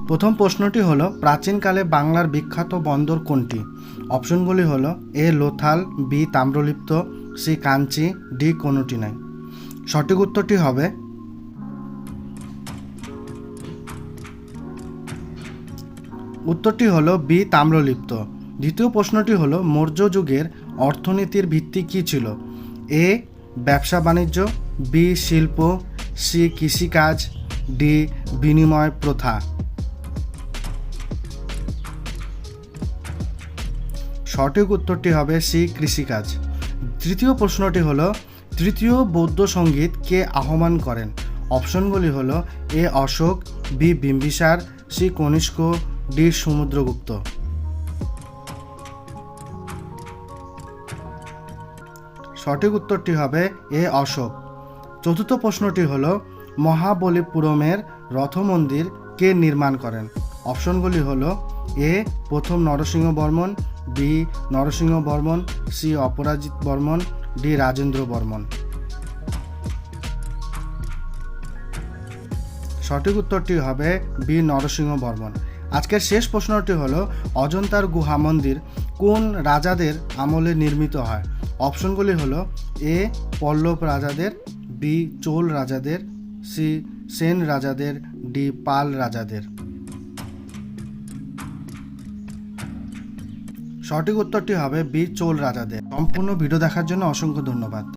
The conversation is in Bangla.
প্রথম প্রশ্নটি হলো প্রাচীনকালে বাংলার বিখ্যাত বন্দর কোনটি? অপশনগুলি হলো A Lothal, B Tamralipta, C Kanchi, D কোনোটি নয়। সঠিক উত্তরটি হবে উত্তরটি হলো বি তাম্রলিপ্ত। দ্বিতীয় প্রশ্নটি হলো মৌর্য যুগের অর্থনীতির ভিত্তি কী ছিল? এ ব্যবসা বাণিজ্য, বি শিল্প, সি কৃষিকাজ, ডি বিনিময় প্রথা। সঠিক উত্তরটি হবে সি কৃষিকাজ। তৃতীয় প্রশ্নটি হলো তৃতীয় বৌদ্ধ সঙ্গীত কে আহ্বান করেন? অপশনগুলি হলো A Ashoka, B Bimbisara, C Kanishka, D Samudragupta. সঠিক উত্তরটি হবে এ অশোক। চতুর্থ প্রশ্নটি হলো মহাবলীপুরমের রথ মন্দির কে নির্মাণ করেন? অপশনগুলি হলো এ প্রথম নরসিংহ বর্মন, বি নরসিংহ বর্মন, সি অপরাজিত বর্মন, ডি রাজেন্দ্র বর্মন। সঠিক উত্তরটি হবে বি নরসিংহ বর্মন। আজকের শেষ প্রশ্নটি হলো অজন্তার গুহা মন্দির কোন রাজাদের আমলে নির্মিত হয়? অপশনগুলি হলো এ পল্লব রাজাদের, বি চোল রাজাদের, সি সেন রাজাদের, ডি পাল রাজাদের। সঠিক উত্তরটি হবে বি চোল রাজাদের। সম্পূর্ণ ভিডিও দেখার জন্য অসংখ্য ধন্যবাদ।